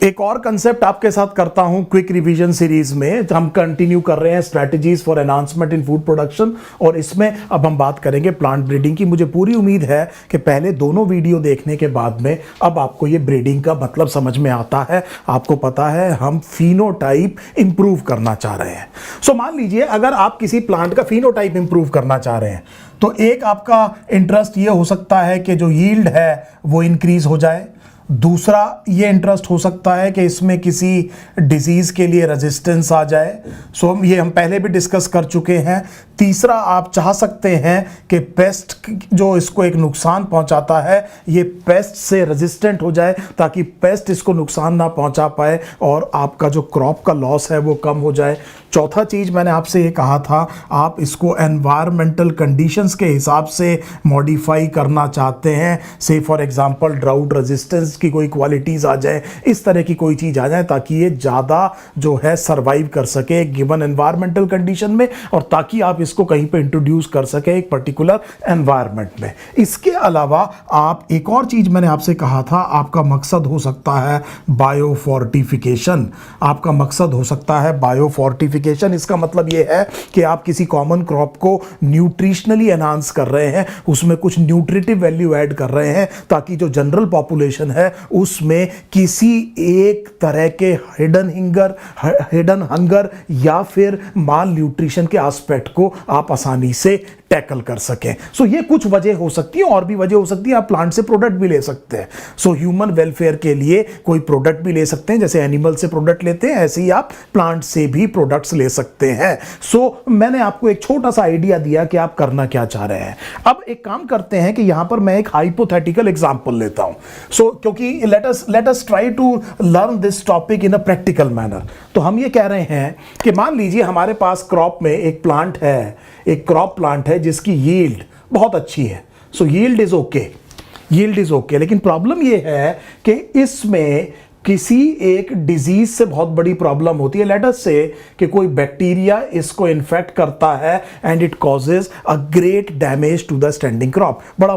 एक और कंसेप्ट आपके साथ करता हूं क्विक रिवीजन सीरीज में। हम कंटिन्यू कर रहे हैं strategies for enhancement in food production, और इसमें अब हम बात करेंगे प्लांट ब्रीडिंग की। मुझे पूरी उम्मीद है कि पहले दोनों वीडियो देखने के बाद में अब आपको ये ब्रीडिंग का मतलब समझ में आता है। आपको पता है हम फिनोटाइप इंप्रूव करना चाह रहे हैं। सो मान लीजिए अगर आप किसी प्लांट का फिनोटाइप इंप्रूव करना चाह रहे हैं तो एक आपका इंटरेस्ट ये हो सकता है कि जो यील्ड है वो इंक्रीज हो जाए। दूसरा ये इंटरेस्ट हो सकता है कि इसमें किसी डिजीज़ के लिए रेजिस्टेंस आ जाए। सो ये हम पहले भी डिस्कस कर चुके हैं। तीसरा आप चाह सकते हैं कि पेस्ट जो इसको एक नुकसान पहुंचाता है ये पेस्ट से रेजिस्टेंट हो जाए ताकि पेस्ट इसको नुकसान ना पहुंचा पाए और आपका जो क्रॉप का लॉस है वो कम हो जाए। चौथा चीज़ मैंने आपसे ये कहा था, आप इसको एनवायरमेंटल कंडीशंस के हिसाब से मॉडिफाई करना चाहते हैं। से फॉर एग्जांपल ड्राउट रेजिस्टेंस की कोई क्वालिटीज़ आ जाए, इस तरह की कोई चीज़ आ जाए ताकि ये ज़्यादा जो है सर्वाइव कर सके गिवन एनवायरमेंटल कंडीशन में, और ताकि आप इसको कहीं पे इंट्रोड्यूस कर सके एक पर्टिकुलर एनवायरमेंट में। इसके अलावा आप एक और चीज़ मैंने आपसे कहा था, आपका मकसद हो सकता है बायोफोर्टिफिकेशन। आपका मकसद हो सकता है बायोफोर्टिफिकेशन। इसका मतलब यह है कि आप किसी कॉमन क्रॉप को न्यूट्रिशनली एनहांस कर रहे हैं, उसमें कुछ न्यूट्रिटिव वैल्यू ऐड कर रहे हैं ताकि जो जनरल पॉपुलेशन है उसमें किसी एक तरह के हिडन हंगर या फिर माल न्यूट्रिशन के एस्पेक्ट को आप आसानी से टैकल कर सकें। सो ये कुछ वजह हो सकती है, और भी वजह हो सकती है। आप प्लांट से प्रोडक्ट भी ले सकते हैं। सो ह्यूमन वेलफेयर के लिए कोई प्रोडक्ट भी ले सकते हैं, जैसे एनिमल से प्रोडक्ट लेते हैं ऐसे ही आप प्लांट से भी प्रोडक्ट्स ले सकते हैं। सो मैंने आपको एक छोटा सा आइडिया दिया कि आप करना क्या चाह रहे हैं। अब एक काम करते हैं कि यहां पर मैं एक हाइपोथेटिकल एग्जांपल लेता हूं। सो क्योंकि let us try to learn this topic in a practical manner. तो हम ये कह रहे हैं कि मान लीजिए हमारे पास क्रॉप में एक प्लांट है, एक क्रॉप प्लांट है जिसकी यील्ड बहुत अच्छी है। सो यील्ड इज ओके, लेकिन प्रॉब्लम ये है कि इसमें किसी एक डिजीज से बहुत बड़ी प्रॉब्लम होती है। लेट अस से कि कोई बैक्टीरिया इसको इन्फेक्ट करता है and it causes a great damage to the standing crop. बड़ा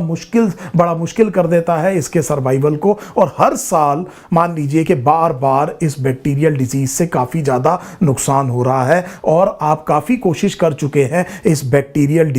मुश्किल कर देता है इसके सर्वाइवल को, और हर साल मान लीजिए कि बार बार इस बैक्टीरियल डिजीज से काफ़ी ज़्यादा नुकसान हो रहा है, और आप काफ़ी कोशिश कर चुके हैं इस बैक्टीरियल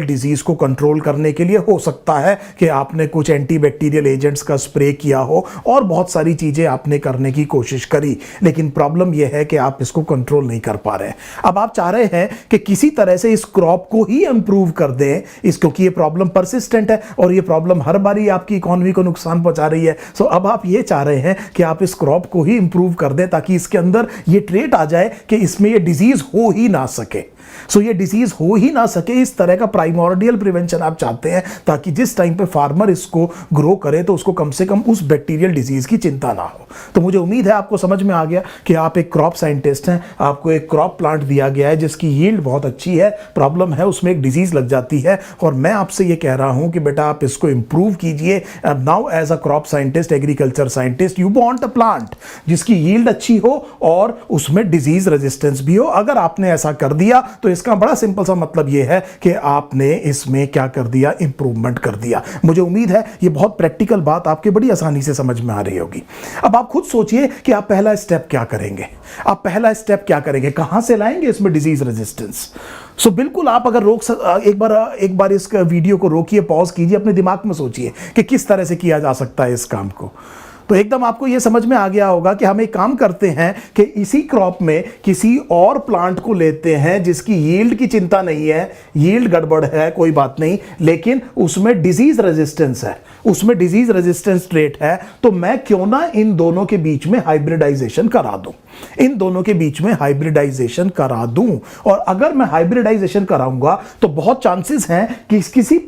डिजीज़ को कंट्रोल करने के लिए। हो सकता है कि आपने कुछ एंटीबैक्टीरियल एजेंट्स का स्प्रे किया हो और बहुत सारी चीजें आपने करने की कोशिश करी, लेकिन प्रॉब्लम यह है कि आप इसको कंट्रोल नहीं कर पा रहे हैं। अब आप चाह रहे हैं कि किसी तरह से इस क्रॉप को ही इंप्रूव कर दें, क्योंकि ये प्रॉब्लम परसिस्टेंट है और ये प्रॉब्लम हर बारी आपकी इकोनॉमी को नुकसान पहुंचा रही है। सो अब आप ये चाह रहे हैं कि आप इस क्रॉप को ही इंप्रूव कर दें ताकि इसके अंदर ये ट्रेट आ जाए कि इसमें ये डिजीज हो ही ना सके। ये डिजीज हो ही ना सके, इस तरह का प्राइमोर्डियल प्रिवेंशन आप चाहते हैं ताकि जिस टाइम पे फार्मर इसको ग्रो करे तो उसको कम से कम उस बैक्टीरियल डिजीज की चिंता ना हो। तो मुझे उम्मीद है आपको समझ में आ गया कि आप एक क्रॉप साइंटिस्ट हैं, आपको एक क्रॉप प्लांट दिया गया है जिसकी यील्ड बहुत अच्छी है, प्रॉब्लम है उसमें एक डिजीज लग जाती है, और मैं आपसे ये कह रहा हूं कि बेटा आप इसको इंप्रूव कीजिए। Now as a crop scientist, agriculture scientist, you want a plant जिसकी यील्ड अच्छी हो और उसमें डिजीज रेजिस्टेंस भी हो। अगर आपने ऐसा कर दिया तो इसका बड़ा सिंपल सा मतलब यह है कि आपने इसमें क्या कर दिया, इंप्रूवमेंट कर दिया। मुझे उम्मीद है ये बहुत प्रैक्टिकल बात आपके बड़ी आसानी से समझ में आ रही होगी। अब आप खुद सोचिए कि आप पहला स्टेप क्या करेंगे, कहां से लाएंगे इसमें डिजीज रेजिस्टेंस। सो बिल्कुल आप अगर एक बार इस वीडियो को रोकिए, पॉज कीजिए, अपने दिमाग में सोचिए कि किस तरह से किया जा सकता है इस काम को। तो एकदम आपको यह समझ में आ गया होगा कि हम एक काम करते हैं कि इसी क्रॉप में किसी और प्लांट को लेते हैं जिसकी यील्ड की चिंता नहीं है, यील्ड गड़बड़ है कोई बात नहीं, लेकिन उसमें डिजीज रेजिस्टेंस है, उसमें डिजीज रेजिस्टेंस ट्रेट है। तो मैं क्यों ना इन दोनों के बीच में हाइब्रिडाइजेशन करा दूं, और अगर मैं हाइब्रिडाइजेशन कराऊंगा तो बहुत चांसेस हैं कि किसी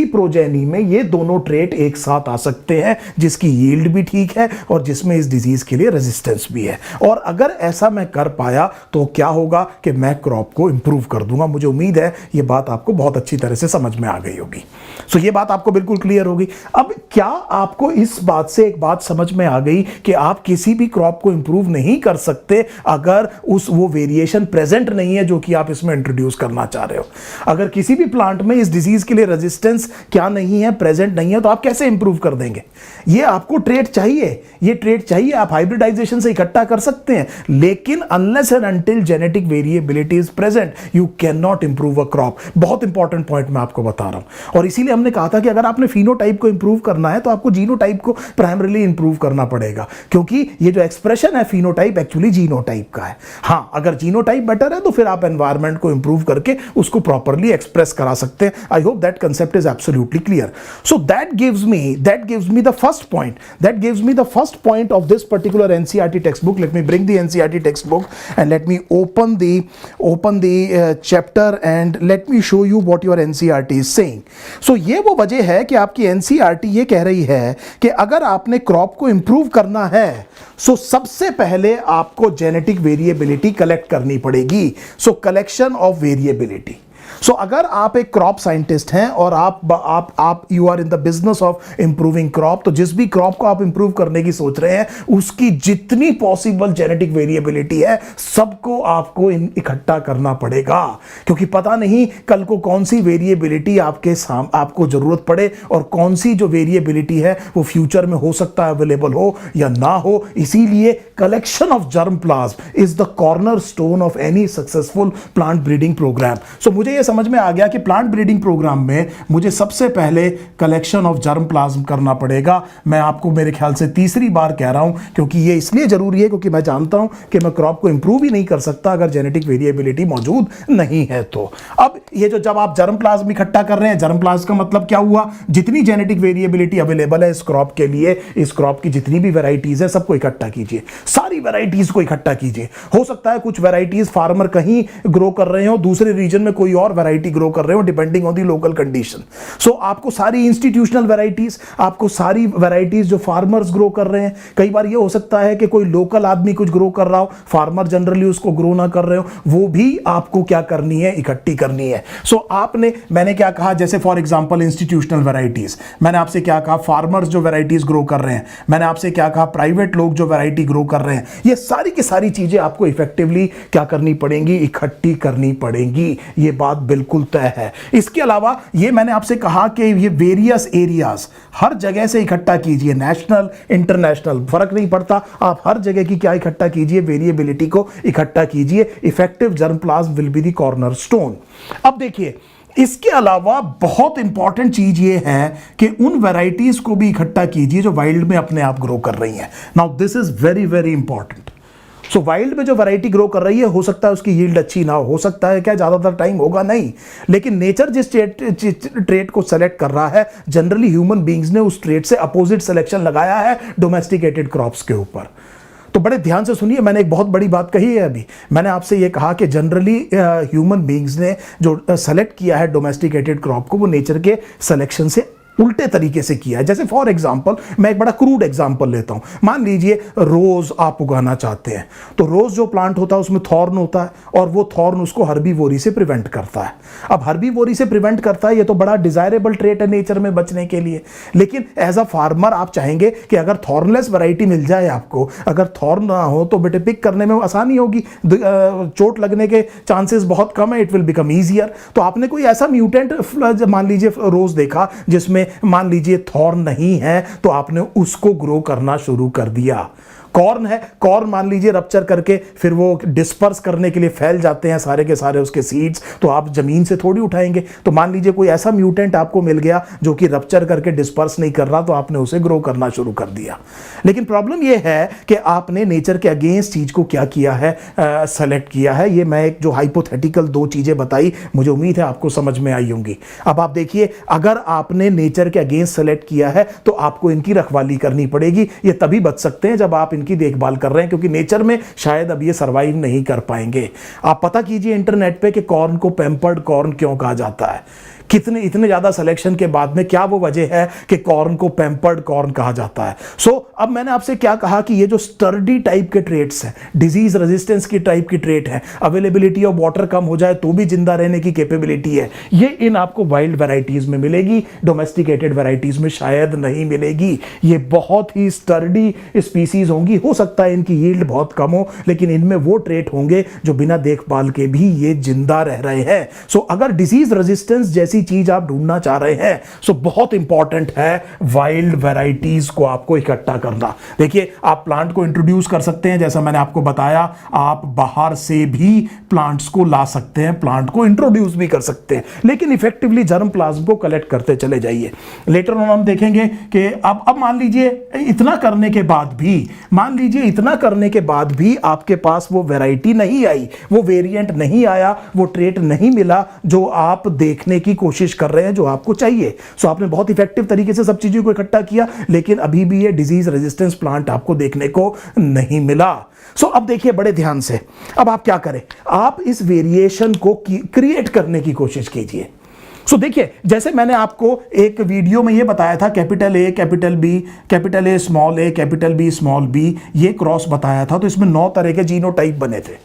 प्रोजेनी में ये दोनों ट्रेट एक साथ आ सकते हैं जिसकी यील्ड भी ठीक है और जिसमें इस डिजीज के लिए रेजिस्टेंस भी है। और अगर ऐसा मैं कर पाया तो क्या होगा कि मैं क्रॉप को इंप्रूव कर दूंगा। मुझे उम्मीद है ये बात आपको बहुत अच्छी तरह से समझ में आ गई होगी। सो ये बात आपको बिल्कुल क्लियर होगी। अब क्या आपको इस बात से एक बात समझ में आ गई कि आप किसी भी क्रॉप को इंप्रूव नहीं कर सकते अगर वो वेरिएशन प्रेजेंट नहीं है जो कि आप इसमें इंट्रोड्यूस करना चाह रहे हो। अगर किसी भी प्लांट में इस डिजीज के लिए रेजिस्टेंस क्या नहीं है, प्रेजेंट नहीं है, तो आप कैसे इंप्रूव कर देंगे? ये आपको ट्रेट चाहिए, ये ट्रेट चाहिए, आप हाइब्रिडाइजेशन से इकट्ठा कर सकते हैं, लेकिन unless and until genetic variability is present you can not improve a crop. बहुत इंपॉर्टेंट पॉइंट मैं आपको बता रहा हूं, और इसीलिए हमने कहा था कि अगर आपने फिनोटाइप को इंप्रूव करना है तो आपको जीनोटाइप को प्राइमरीली इंप्रूव करना पड़ेगा, क्योंकि ये जो एक्सप्रेशन है फिनोटाइप एक्चुअली जीनोटाइप का है। हां, अगर जीनोटाइप बेटर है तो फिर आप एनवायरनमेंट को इंप्रूव करके उसको प्रॉपर्ली एक्सप्रेस करा सकते हैं। I hope that concept is absolutely clear. So that gives me the first point of this particular NCERT text book. Let me bring the NCERT text book and let me open the chapter and let me show you what your NCERT is saying. So ये वो वजह है कि आपकी NCERT ये कह रही है कि अगर आपने क्रॉप को इंप्रूव करना है सो सबसे पहले आपको जेनेटिक वेरिएबिलिटी कलेक्ट करनी पड़ेगी। So collection of variability. So अगर आप एक क्रॉप साइंटिस्ट हैं और आप you are in the business of improving crop, तो जिस भी क्रॉप को आप इंप्रूव करने की सोच रहे हैं उसकी जितनी पॉसिबल जेनेटिक वेरिएबिलिटी है सबको आपको इकट्ठा करना पड़ेगा, क्योंकि पता नहीं कल को कौन सी वेरिएबिलिटी आपको जरूरत पड़े और कौन सी जो वेरिएबिलिटी है वो फ्यूचर में हो सकता है अवेलेबल हो या ना हो। इसीलिए collection of germplasm is the cornerstone of any successful plant breeding programme. So मुझे ये समझ में आ गया कि प्लांट ब्रीडिंग प्रोग्राम में मुझे सबसे पहले कलेक्शन ऑफ जर्म प्लाज्म करना पड़ेगा। मैं आपको मेरे ख्याल से तीसरी बार कह रहा हूं, क्योंकि ये इसलिए जरूरी है क्योंकि मैं जानता हूं कि मैं क्रॉप को इंप्रूव ही नहीं कर सकता अगर जेनेटिक वेरिएबिलिटी मौजूद नहीं है। तो अब ये जो जब आप जर्म प्लाज्म इकट्ठा कर रहे हैं, जर्म प्लाज्म का मतलब क्या हुआ? जितनी जेनेटिक वेरिएबिलिटी अवेलेबल है इस क्रॉप के लिए, इस क्रॉप की जितनी भी वैरायटीज है सबको इकट्ठा कीजिए, सारी वैरायटीज को इकट्ठा कीजिए। हो सकता है कुछ वैरायटीज फार्मर कहीं ग्रो कर रहे हो, दूसरे रीजन में कोई और वैरायटी ग्रो कर रहे हो, depending on the local condition. So आपको सारी इंस्टीट्यूशनल वैरायटीज, आपको सारी वैरायटीज जो फार्मर्स ग्रो कर रहे हैं, कई बार ये हो सकता है कि कोई लोकल आदमी कुछ ग्रो कर रहा हो, फार्मर जनरली उसको ग्रो ना कर रहे हो, वो भी आपको क्या करनी है? इकट्ठी करनी है। सो मैंने क्या कहा, जैसे फॉर एग्जांपल इंस्टीट्यूशनल वैरायटीज, मैंने आपसे क्या कहा? फार्मर्स जो वैरायटीज ग्रो कर रहे हैं, मैंने आपसे क्या कहा? प्राइवेट लोग जो वैरायटी ग्रो कर रहे हैं। ये सारी की सारी चीजें आपको इफेक्टिवली क्या करनी पड़ेंगी? इकट्ठी करनी पड़ेंगी। ये बात बिल्कुल तय है। इसके अलावा ये मैंने आपसे कहा कि ये वेरियस एरियाज हर जगह से इकट्ठा कीजिए, नेशनल इंटरनेशनल फर्क नहीं पड़ता, आप हर जगह की क्या इकट्ठा कीजिए? वेरिएबिलिटी को इकट्ठा कीजिए। Effective germ plasm will be the corner stone. अब देखिए, इसके अलावा बहुत इंपॉर्टेंट चीज ये है कि उन वैरायटीज को भी इकट्ठा कीजिए जो वाइल्ड में अपने आप ग्रो कर रही हैं। Now this is very very important. So wild में जो वैरायटी ग्रो कर रही है, हो सकता है उसकी यील्ड अच्छी ना हो सकता है क्या ज्यादातर टाइम होगा नहीं, लेकिन नेचर जिस ट्रेट को सेलेक्ट कर रहा है, जनरली ह्यूमन बींग्स ने उस ट्रेट से अपोजिट सिलेक्शन लगाया है डोमेस्टिकेटेड क्रॉप्स के ऊपर। तो बड़े ध्यान से सुनिए, मैंने एक बहुत बड़ी बात कही है अभी। मैंने आपसे ये कहा कि जनरली ह्यूमन बींग्स ने जो सेलेक्ट किया है डोमेस्टिकेटेड क्रॉप को, वो नेचर के सिलेक्शन से उल्टे तरीके से किया है। जैसे फॉर एग्जांपल, मैं एक बड़ा क्रूड एग्जांपल लेता हूं। मान लीजिए रोज आप उगाना चाहते हैं, तो रोज जो प्लांट होता है उसमें थॉर्न होता है और वो थॉर्न उसको हर्बीवोरी से प्रिवेंट करता है। अब हर्बीवोरी से प्रिवेंट करता है, ये तो बड़ा डिजायरेबल ट्रेट है नेचर में बचने के लिए, लेकिन एज अ फार्मर आप चाहेंगे कि अगर थॉर्नलेस वैरायटी मिल जाए आपको, अगर थॉर्न ना हो तो बेटे पिक करने में आसानी होगी, चोट लगने के चांसेस बहुत कम है, इट विल बिकम ईजियर। तो आपने कोई ऐसा म्यूटेंट मान लीजिए रोज देखा जिसमें मान लीजिए थॉर्न नहीं है, तो आपने उसको ग्रो करना शुरू कर दिया। कॉर्न है, कॉर्न मान लीजिए रप्चर करके फिर वो डिस्पर्स करने के लिए फैल जाते हैं सारे के सारे उसके सीड्स, तो आप जमीन से थोड़ी उठाएंगे। तो मान लीजिए कोई ऐसा म्यूटेंट आपको मिल गया जो कि रप्चर करके डिस्पर्स नहीं कर रहा, तो आपने उसे ग्रो करना शुरू कर दिया। लेकिन प्रॉब्लम ये है कि आपने नेचर के अगेंस्ट चीज को क्या किया है? सेलेक्ट किया है। ये मैं एक जो हाइपोथेटिकल दो चीजें बताई, मुझे उम्मीद है आपको समझ में आई होंगी। अब आप देखिए, अगर आपने नेचर के अगेंस्ट सेलेक्ट किया है तो आपको इनकी रखवाली करनी पड़ेगी। ये तभी बच सकते हैं जब आप की देखभाल कर रहे हैं, क्योंकि नेचर में शायद अब ये सरवाइव नहीं कर पाएंगे। आप पता कीजिए इंटरनेट पे कि कॉर्न को पैम्पर्ड कॉर्न क्यों कहा जाता है। कितने इतने ज्यादा सिलेक्शन के बाद में क्या वो वजह है कि कॉर्न को पैम्पर्ड कॉर्न कहा जाता है? सो अब मैंने आपसे क्या कहा कि ये जो स्टर्डी टाइप के ट्रेट्स हैं, डिजीज रेजिस्टेंस की टाइप की ट्रेट है, अवेलेबिलिटी ऑफ वाटर कम हो जाए तो भी जिंदा रहने की कैपेबिलिटी है, ये इन आपको वाइल्ड वैरायटीज में मिलेगी, डोमेस्टिकेटेड वैरायटीज में शायद नहीं मिलेगी। ये बहुत ही स्टर्डी स्पीसीज होंगी, हो सकता है इनकी यील्ड बहुत कम हो, लेकिन इनमें वो ट्रेट होंगे जो बिना देखभाल के भी ये जिंदा रह रहे हैं। सो अगर डिजीज रेजिस्टेंस जैसी चीज आप ढूंढना चाह रहे हैं, सो बहुत इंपॉर्टेंट है वाइल्ड वैरायटीज को आपको इकट्ठा करना। देखिए, आप प्लांट को इंट्रोड्यूस कर सकते हैं, जैसा मैंने आपको बताया, आप बाहर से भी प्लांट्स को ला सकते हैं, प्लांट को इंट्रोड्यूस भी कर सकते हैं, लेकिन इफेक्टिवली जर्म प्लाज्म को कलेक्ट करते चले जाइए। लेटर ऑन हम देखेंगे कि अब मान लीजिए इतना करने के बाद भी आपके पास वो वैरायटी नहीं आई, वो वेरिएंट नहीं आया, वो ट्रेट नहीं मिला जो आप देखने की कोशिश कर रहे हैं, जो आपको चाहिए। सो आपने बहुत इफेक्टिव तरीके से सब चीजों को इकट्ठा किया, लेकिन अभी भी ये डिजीज रेजिस्टेंस प्लांट आपको देखने को नहीं मिला। सो अब देखिए बड़े ध्यान से, अब आप क्या करें, आप इस वेरिएशन को क्रिएट करने की कोशिश कीजिए। सो देखिए, जैसे मैंने आपको एक वीडियो में ये बताया था, capital A, capital B, capital A small A, capital B small B, ये क्रॉस बताया था, तो इसमें 9 तरह के जीनोटाइप बने थे।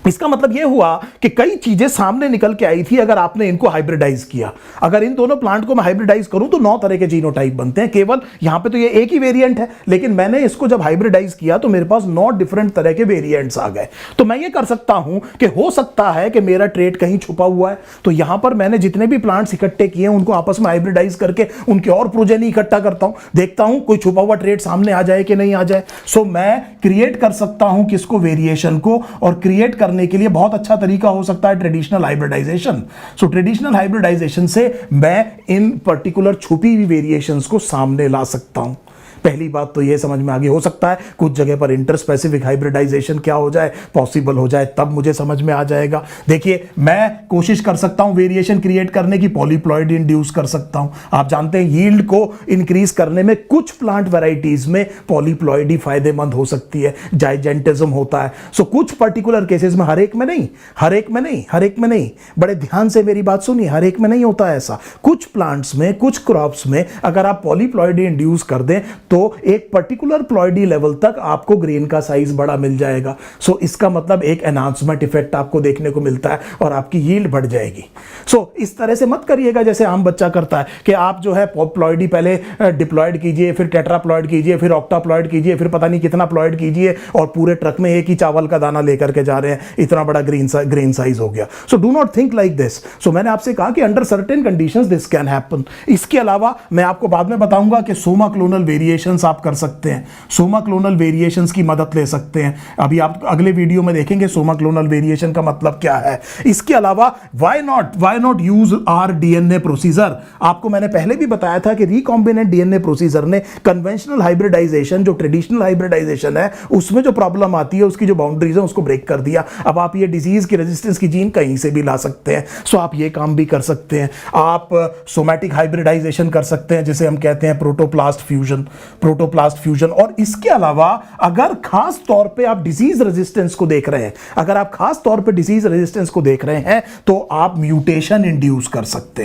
इसका मतलब यह हुआ कि कई चीजें सामने निकल के आई थी अगर आपने इनको हाइब्रिडाइज किया। अगर इन दोनों प्लांट को मैं हाइब्रिडाइज करूं तो 9 तरह के जीनोटाइप बनते हैं। केवल यहां पे तो ये एक ही वेरिएंट है, लेकिन मैंने इसको जब हाइब्रिडाइज किया तो मेरे पास 9 डिफरेंट तरह के वेरिएंट्स आ गए। तो मैं ये कर सकता हूं कि हो सकता है कि मेरा ट्रेट कहीं छुपा हुआ है, तो यहां पर मैंने जितने भी प्लांट्स इकट्ठे किए उनको आपस में हाइब्रिडाइज करके उनके और प्रोजेनी इकट्ठा करता हूं, देखता हूं कोई छुपा हुआ ट्रेट सामने आ जाए कि नहीं आ जाए। सो मैं क्रिएट कर सकता हूं किसको, वेरिएशन को, और क्रिएट करने के लिए बहुत अच्छा तरीका हो सकता है traditional hybridization. So traditional hybridization से मैं इन पर्टिकुलर छुपी हुई वेरिएशंस को सामने ला सकता हूं। पहली बात तो ये समझ में आ गई, हो सकता है कुछ जगह पर इंटरस्पेसिफिक हाइब्रिडाइजेशन क्या हो जाए, पॉसिबल हो जाए, तब मुझे समझ में आ जाएगा। देखिए, मैं कोशिश कर सकता हूं वेरिएशन क्रिएट करने की, पॉलीप्लॉइड इंड्यूस कर सकता हूं। आप जानते हैं यील्ड को इंक्रीज करने में कुछ प्लांट वैरायटीज में पॉलीप्लॉइड ही फायदेमंद हो सकती है, जाइजेंटिज्म होता है। सो कुछ पर्टिकुलर केसेस में, हर एक में नहीं, बड़े ध्यान से मेरी बात सुनिए, हर एक में नहीं होता है ऐसा। कुछ प्लांट्स में, कुछ क्रॉप्स में अगर आप पॉलीप्लॉइड इंड्यूस कर दें तो एक पर्टिकुलर प्लॉइडी लेवल तक आपको ग्रेन का साइज बड़ा मिल जाएगा। सो इसका मतलब एक एनहांसमेंट इफेक्ट आपको देखने को मिलता है और आपकी यील्ड बढ़ जाएगी। सो इस तरह से मत करिएगा जैसे आम बच्चा करता है कि आप जो है प्लॉइडी पहले डिप्लॉयड कीजिए, फिर टेट्राप्लॉइड कीजिए, फिर ऑक्टाप्लॉइड कीजिए, फिर पता नहीं कितना प्लॉइड कीजिए, और पूरे ट्रक में एक ही चावल का दाना लेकर के जा रहे हैं, इतना बड़ा ग्रेन साइज हो गया। So do not think like this. So मैंने आपसे कहा कि under certain conditions this can happen. इसके अलावा मैं आपको बाद में बताऊंगा कि सोमा क्लोनल वेरिएशन आप कर सकते हैं, सोमा क्लोनल वेरिएशंस की मदद ले सकते हैं। अभी आप अगले वीडियो में देखेंगे सोमा क्लोनल वेरिएशन का मतलब क्या है। इसके अलावा why not use r DNA procedure. आपको मैंने पहले भी बताया था कि रिकॉम्बिनेंट डीएनए प्रोसीजर ने कन्वेंशनल हाइब्रिडाइजेशन, जो ट्रेडिशनल हाइब्रिडाइजेशन है, उसमें जो प्रॉब्लम आती है, उसकी जो बाउंड्रीज है, उसको ब्रेक कर दिया। अब आप ये डिजीज की रेजिस्टेंस की जीन कहीं से भी ला सकते हैं। सो आप ये काम भी कर सकते हैं। आप सोमैटिक हाइब्रिडाइजेशन कर सकते हैं, जिसे हम कहते हैं प्रोटोप्लास्ट फ्यूजन। और इसके अलावा अगर खास तौर पे आप डिजीज रेजिस्टेंस को देख रहे हैं, तो आप म्यूटेशन इंड्यूस कर सकते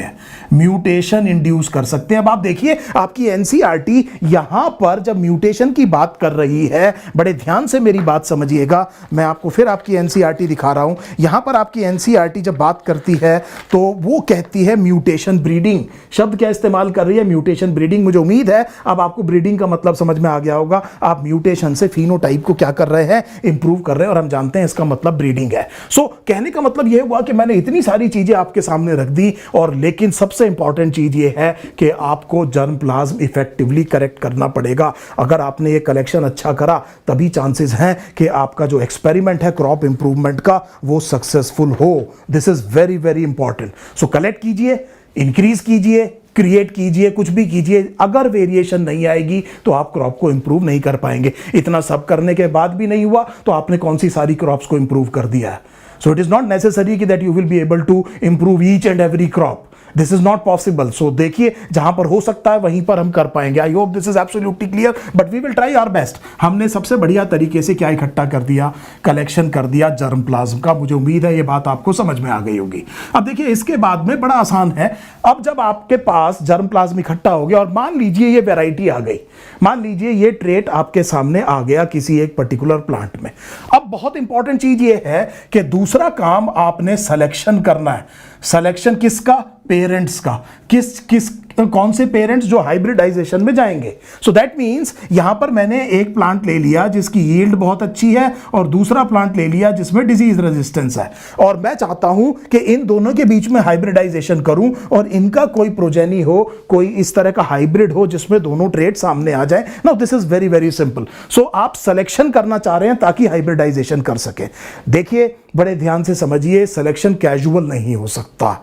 हैं। अब आप देखिए, आपकी एनसीईआरटी यहां पर जब म्यूटेशन की बात कर रही है, बड़े ध्यान से मेरी बात समझिएगा, मैं आपको फिर आपकी एनसीईआरटी दिखा रहा हूं। यहां पर आपकी एनसीईआरटी जब बात करती है तो वो कहती है म्यूटेशन ब्रीडिंग। शब्द क्या इस्तेमाल कर रही है? Mutation breeding. मुझे उम्मीद है अब आपको ब्रीडिंग का मतलब समझ में आ गया होगा। आप म्यूटेशन से फिनोटाइप को क्या कर रहे हैं? इंप्रूव कर रहे हैं, और हम जानते हैं इसका मतलब ब्रीडिंग है। सो कहने का मतलब यह हुआ कि मैंने इतनी सारी चीजें आपके सामने रख दी, और लेकिन सबसे इंपॉर्टेंट चीज यह है कि आपको जर्म प्लाज्म इफेक्टिवली करेक्ट करना पड़ेगा। अगर आपने ये कलेक्शन अच्छा करा, तभी चांसेस हैं कि आपका जो एक्सपेरिमेंट है क्रॉप इंप्रूवमेंट का, वो सक्सेसफुल हो। This is very very important. So collect कीजिए, इंक्रीज कीजिए, क्रिएट कीजिए, कुछ भी कीजिए। अगर वेरिएशन नहीं आएगी तो आप क्रॉप को इंप्रूव नहीं कर पाएंगे। इतना सब करने के बाद भी नहीं हुआ तो आपने कौन सी सारी क्रॉप्स को इंप्रूव कर दिया है? So it is not necessary कि that you will be able to improve each and every crop. This is not possible. So देखिए, जहां पर हो सकता है वहीं पर हम कर पाएंगे। I hope this is absolutely clear, but we will try our best. हमने सबसे बढ़िया तरीके से क्या इकट्ठा कर दिया, कलेक्शन कर दिया जर्म प्लाज्म का। मुझे उम्मीद है ये बात आपको समझ में आ गई होगी। अब देखिए, इसके बाद में बड़ा आसान है। अब जब आपके पास जर्म प्लाज्म इकट्ठा हो गया और मान लीजिए ये वैरायटी आ गई, मान लीजिए ये ट्रेट आपके सामने आ गया किसी एक पर्टिकुलर प्लांट में। अब बहुत इंपॉर्टेंट चीज ये है कि दूसरा काम आपने सिलेक्शन करना है। सिलेक्शन किसका? पेरेंट्स का। किस कौन से पेरेंट्स जो हाइब्रिडाइजेशन में जाएंगे। सो दैट मींस यहां पर मैंने एक प्लांट ले लिया जिसकी यील्ड बहुत अच्छी है और दूसरा प्लांट ले लिया जिसमें डिजीज रेजिस्टेंस है, और मैं चाहता हूं कि इन दोनों के बीच में हाइब्रिडाइजेशन करूं और इनका कोई प्रोजेनी हो, कोई इस तरह का हाइब्रिड हो जिसमें दोनों ट्रेट सामने आ जाए। Now this is very very simple. So आप सिलेक्शन करना चाह रहे हैं ताकि हाइब्रिडाइजेशन कर सके। देखिए, बड़े ध्यान से समझिए, सिलेक्शन कैजुअल नहीं हो सकता।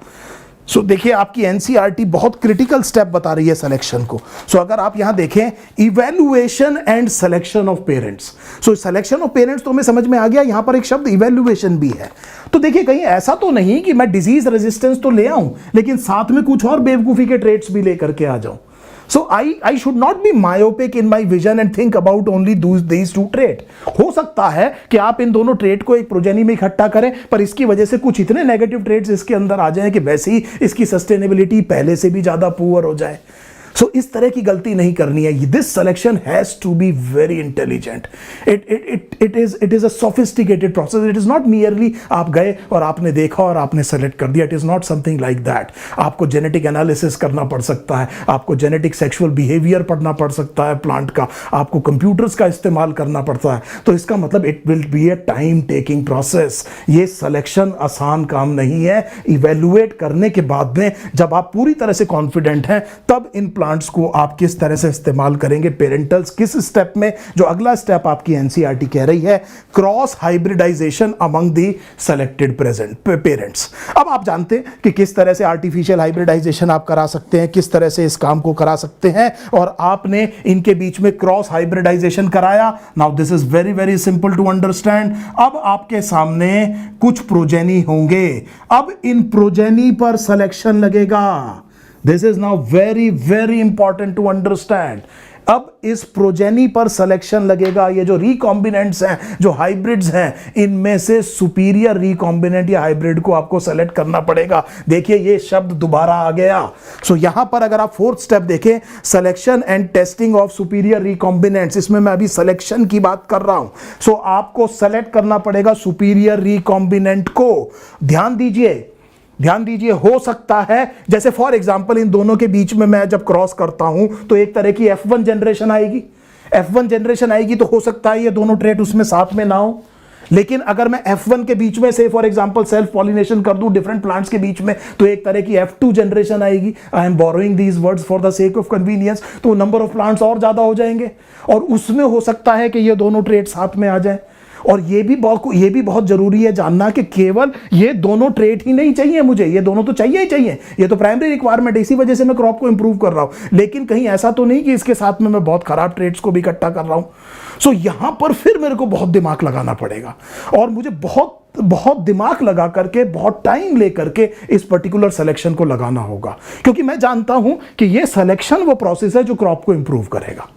सो देखिए, आपकी एनसीईआरटी बहुत क्रिटिकल स्टेप बता रही है सिलेक्शन को। सो अगर आप यहां देखें, evaluation and selection of parents. So selection of parents तो हमें समझ में आ गया, यहां पर एक शब्द इवैल्यूएशन भी है। तो देखिए, कहीं ऐसा तो नहीं कि मैं डिजीज रेजिस्टेंस तो ले आऊं लेकिन साथ में कुछ और बेवकूफी के ट्रेट्स भी लेकर के आ जाऊं। So I should not be myopic in my vision and think about only these two trait. हो सकता है कि आप इन दोनों ट्रेट को एक प्रोजेनी में इकट्ठा करें, पर इसकी वजह से कुछ इतने नेगेटिव ट्रेट्स इसके अंदर आ जाएं कि वैसे ही इसकी सस्टेनेबिलिटी पहले से भी ज्यादा पुअर हो जाए। सो इस तरह की गलती नहीं करनी है। This selection has to be very intelligent. It is a sophisticated process. It is not merely आप गए और आपने देखा और आपने सेलेक्ट कर दिया। It is not something like that. आपको जेनेटिक एनालिसिस करना पड़ सकता है, आपको जेनेटिक सेक्सुअल बिहेवियर पढ़ना पड़ सकता है प्लांट का, आपको कंप्यूटर्स का इस्तेमाल करना पड़ता है। तो इसका मतलब it will B A time taking process. ये सिलेक्शन आसान काम नहीं है। इवेल्युएट करने के बाद में जब आप पूरी तरह से कॉन्फिडेंट हैं, तब इन प्लांट्स को आप किस तरह से इस्तेमाल करेंगे। पेरेंटल्स किस स्टेप में, जो अगला स्टेप आपकी एनसीईआरटी कह रही है, cross hybridization among the selected present parents. अब आप जानते हैं कि किस तरह से आर्टिफिशियल हाइब्रिडाइजेशन आप करा सकते हैं, किस तरह से इस काम को करा सकते हैं, और आपने इनके बीच में क्रॉस हाइब्रिडाइजेशन कराया। Now this is very very simple to understand. अब आपके सामने कुछ प्रोजेनी होंगे, अब इन प्रोजेनी पर सिलेक्शन लगेगा। This is now very very important to understand. अब इस प्रोजेनी पर सिलेक्शन लगेगा। ये जो रिकॉम्बिनेंट्स हैं, जो हाइब्रिड्स हैं, इनमें से सुपीरियर रिकॉम्बिनेंट या हाइब्रिड को आपको सेलेक्ट करना पड़ेगा। देखिए, ये शब्द दोबारा आ गया। सो यहां पर अगर आप फोर्थ स्टेप देखें, selection and testing of superior recombinants, इसमें मैं अभी सिलेक्शन की बात कर रहा हूं। सो आपको सेलेक्ट करना पड़ेगा सुपीरियर रिकॉम्बिनेंट को। ध्यान दीजिए, हो सकता है जैसे फॉर एग्जांपल इन दोनों के बीच में मैं जब क्रॉस करता हूं तो एक तरह की F1 जनरेशन आएगी। F1 जनरेशन आएगी तो हो सकता है ये दोनों ट्रेट उसमें साथ में ना हो। लेकिन अगर मैं F1 के बीच में से फॉर एग्जांपल सेल्फ पॉलिनेशन कर दूं डिफरेंट प्लांट्स के बीच में, तो एक तरह की F2 जनरेशन आएगी। I am borrowing these words for the sake of convenience. तो नंबर ऑफ प्लांट्स और ज्यादा हो जाएंगे और उसमें हो सकता है कि ये दोनों ट्रेट साथ में आ जाए। और ये भी बहुत जरूरी है जानना कि केवल ये दोनों ट्रेट ही नहीं चाहिए मुझे, ये दोनों तो चाहिए ही चाहिए। ये तो प्राइमरी रिक्वायरमेंट है, इसी वजह से मैं क्रॉप को इंप्रूव कर रहा हूं। लेकिन कहीं ऐसा तो नहीं कि इसके साथ में मैं बहुत खराब ट्रेट्स को भी इकट्ठा कर रहा हूं। सो यहां पर फिर मेरे को बहुत दिमाग लगाना पड़ेगा और मुझे बहुत दिमाग लगा करके, बहुत टाइम लेकर के इस पर्टिकुलर सिलेक्शन को लगाना होगा, क्योंकि मैं जानता हूं कि ये सिलेक्शन वो प्रोसेस है जो क्रॉप को इंप्रूव करेगा।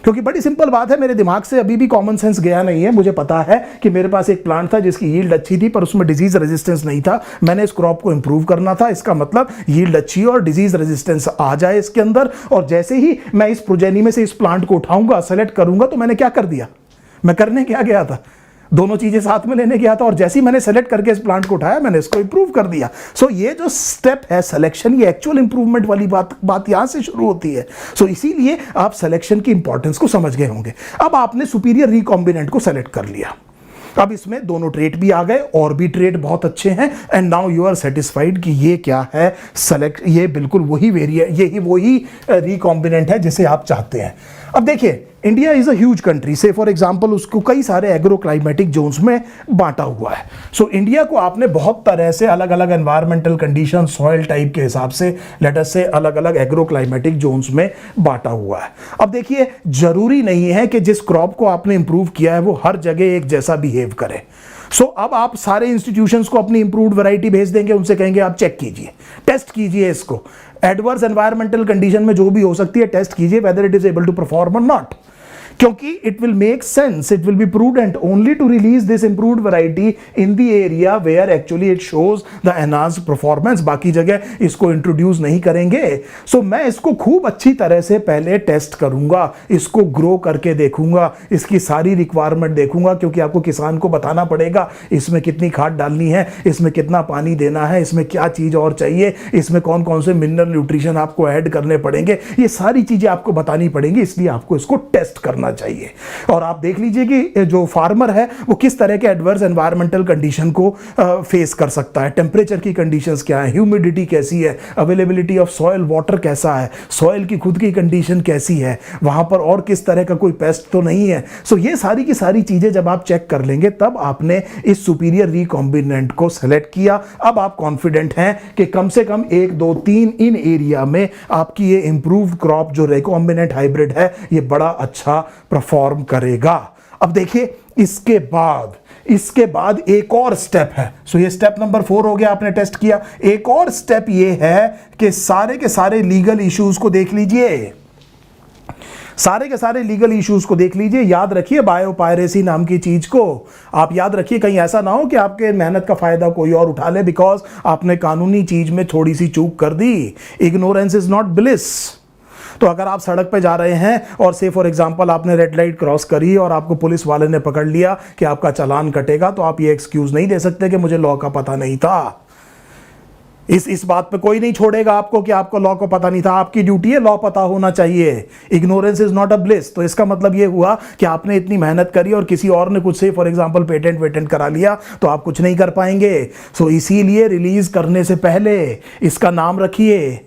क्योंकि बड़ी सिंपल बात है, मेरे दिमाग से अभी भी कॉमन सेंस गया नहीं है। मुझे पता है कि मेरे पास एक प्लांट था जिसकी यील्ड अच्छी थी पर उसमें डिजीज रेजिस्टेंस नहीं था। मैंने इस क्रॉप को इंप्रूव करना था। इसका मतलब यील्ड अच्छी और डिजीज रेजिस्टेंस आ जाए इसके अंदर, और जैसे ही मैं इस प्रोजेनी में से इस प्लांट को उठाऊंगा, सेलेक्ट करूंगा, तो मैंने क्या कर दिया, मैं करने क्या गया था, दोनों चीजें साथ में लेने गया था, और जैसे ही मैंने सेलेक्ट करके इस प्लांट को उठाया, मैंने इसको इंप्रूव कर दिया। सो ये जो स्टेप है सिलेक्शन, ये एक्चुअल इंप्रूवमेंट वाली बात यहां से शुरू होती है। सो इसीलिए आप सिलेक्शन की इंपॉर्टेंस को समझ गए होंगे। अब आपने सुपीरियर रिकॉम्बिनेंट को सेलेक्ट कर लिया, अब इसमें दोनों ट्रेट भी आ गए और भी ट्रेट बहुत अच्छे हैं, and now you are satisfied कि ये क्या है, सेलेक्ट, ये बिल्कुल वही रिकॉम्बिनेंट है जिसे आप चाहते हैं। अब देखिए, India is a huge country, से फॉर एग्जांपल उसको कई सारे एग्रो क्लाइमेटिक जोन्स में बांटा हुआ है। सो इंडिया को आपने बहुत तरह से अलग अलग एनवायरमेंटल कंडीशन, सॉइल टाइप के हिसाब से, लेट अस से अलग अलग एग्रो क्लाइमेटिक जोन्स में बांटा हुआ है। अब देखिए, जरूरी नहीं है कि जिस क्रॉप को आपने इंप्रूव किया है वो हर जगह एक जैसा बिहेव करे। सो अब आप सारे इंस्टीट्यूशंस को अपनी इंप्रूव्ड वैरायटी भेज देंगे, उनसे कहेंगे आप चेक कीजिए, टेस्ट कीजिए, इसको एडवर्स एनवायरमेंटल कंडीशन में जो भी हो सकती है टेस्ट कीजिए whether it is able to perform और नॉट, क्योंकि it will make sense, it will be prudent only to release this improved variety in the area where actually it shows the enhanced performance. बाकी जगह इसको introduce नहीं करेंगे। सो मैं इसको खूब अच्छी तरह से पहले टेस्ट करूंगा, इसको ग्रो करके देखूंगा, इसकी सारी रिक्वायरमेंट देखूंगा, क्योंकि आपको किसान को बताना पड़ेगा इसमें कितनी खाद डालनी है, इसमें कितना पानी देना है, इसमें क्या चीज और चाहिए, इसमें कौन कौन से मिनरल न्यूट्रिशन आपको ऐड करने पड़ेंगे, ये सारी चीजें आपको बतानी पड़ेंगी। इसलिए आपको इसको टेस्ट करना चाहिए। और आप देख लीजिए कि जो फार्मर है वो किस तरह के एडवर्स एनवायरमेंटल कंडीशन को फेस कर सकता है, टेम्परेचर की कंडीशंस क्या है, ह्यूमिडिटी कैसी है, अवेलेबिलिटी ऑफ सॉइल वाटर कैसा है, सॉइल की खुद की कंडीशन कैसी है, वहां पर और किस तरह का कोई पेस्ट तो नहीं है। सो ये सारी की सारी चीजें जब आप चेक कर लेंगे तब आपने इस सुपीरियर रिकॉम्बिनेंट को सेलेक्ट किया। अब आप कॉन्फिडेंट हैं कि कम से कम 1 2 3 इन एरिया में आपकी ये इंप्रूव्ड क्रॉप जो रिकॉम्बिनेंट हाइब्रिड है ये बड़ा अच्छा परफॉर्म करेगा। अब देखिए, इसके बाद एक और स्टेप है। सो ये स्टेप नंबर 4 हो गया, आपने टेस्ट किया। एक और स्टेप ये है कि सारे के सारे लीगल इश्यूज को देख लीजिए, सारे के सारे लीगल इश्यूज को देख लीजिए। याद रखिए बायोपायरेसी नाम की चीज को आप याद रखिए, कहीं ऐसा ना हो कि आपके मेहनत का फायदा कोई और उठा ले बिकॉज आपने कानूनी चीज में थोड़ी सी चूक कर दी। Ignorance is not bliss. तो अगर आप सड़क पे जा रहे हैं और से फॉर एग्जांपल आपने रेड लाइट क्रॉस करी और आपको पुलिस वाले ने पकड़ लिया कि आपका चालान कटेगा, तो आप ये एक्सक्यूज नहीं दे सकते कि मुझे लॉ का पता नहीं था। इस बात पे कोई नहीं छोड़ेगा आपको कि आपको लॉ को पता नहीं था। आपकी ड्यूटी है, लॉ पता होना चाहिए। Ignorance is not a bliss. तो इसका मतलब ये हुआ कि आपने इतनी मेहनत करी और किसी और ने कुछ से फॉर एग्जांपल पेटेंट करा लिया तो आप कुछ नहीं कर पाएंगे। सो इसीलिए रिलीज करने से पहले इसका नाम रखिए,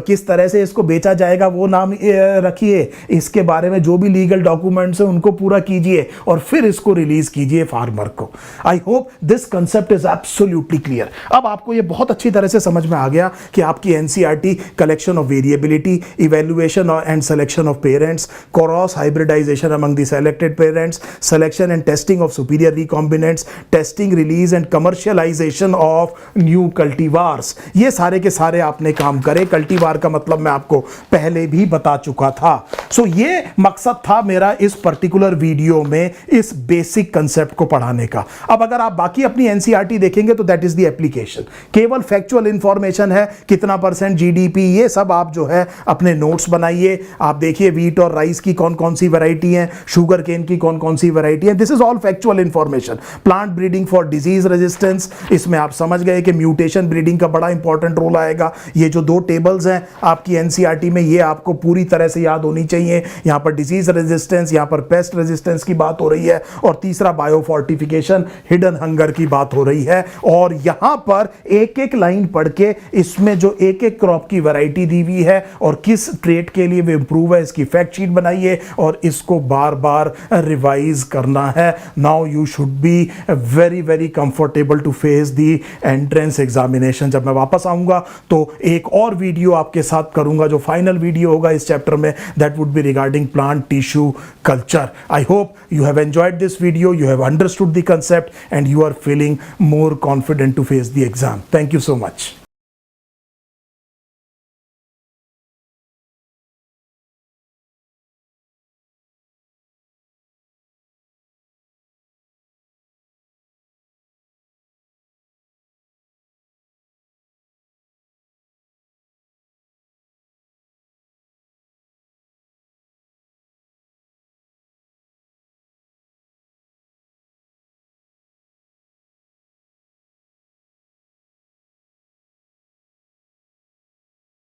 किस तरह से इसको बेचा जाएगा वो नाम रखिए, इसके बारे में जो भी लीगल डॉक्यूमेंट्स हैं उनको पूरा कीजिए और फिर इसको रिलीज कीजिए फार्मर को। आई hope this concept is absolutely clear. अब आपको ये बहुत अच्छी तरह से समझ में आ गया कि आपकी NCERT collection of variability, evaluation and selection of parents, cross hybridization among the selected parents, selection and testing of superior recombinants, testing, release and commercialization of new cultivars, ये सारे के सारे आपने काम करे। कल्टीवार का मतलब मैं आपको पहले भी बता चुका था। सो ये मकसद था मेरा इस पर्टिकुलर वीडियो में इस बेसिक कंसेप्ट को पढ़ाने का। अब अगर आप बाकी अपनी एनसीईआरटी देखेंगे तो दैट इज द एप्लीकेशन, केवल फैक्चुअल इंफॉर्मेशन है, कितना % जीडीपी, ये सब आप जो है अपने नोट्स बनाइए। आप देखिए वीट और राइस की कौन कौन सी वैरायटी है, शुगर केन की कौन कौन सी वैरायटी है। This is all factual information. Plant breeding for disease resistance, इसमें आप समझ गए कि म्यूटेशन ब्रीडिंग का बड़ा इंपॉर्टेंट रोल आएगा। ये जो 2 टेबल्स हैं आपकी एनसीईआरटी में, ये आपको पूरी तरह से याद होनी चाहिए। यहां पर डिजीज रेजिस्टेंस, यहां पर पेस्ट रेजिस्टेंस की बात हो रही है और तीसरा बायोफोर्टिफिकेशन, हिडन हंगर की बात हो रही है। और यहां पर एक एक लाइन पढ़ के इसमें जो एक एक क्रॉप की वैरायटी दी हुई है और किस ट्रेट के लिए वो इंप्रूव है, इसकी फैक्ट शीट बनाइए और इसको बार बार रिवाइज करना है। Now you should be very very comfortable to face the entrance examination. जब मैं वापस आऊंगा तो एक और वीडियो आपके साथ करूंगा, जो फाइनल वीडियो होगा इस चैप्टर में, that would be regarding plant tissue culture. I hope you have enjoyed this video, you have understood the concept, and you are feeling more confident to face the exam. Thank you so much.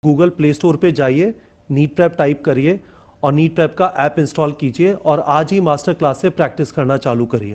Google play store पे जाइए, NEET prep type करिए और NEET prep का app install कीजिए और आज ही master class से practice करना चालू करिए।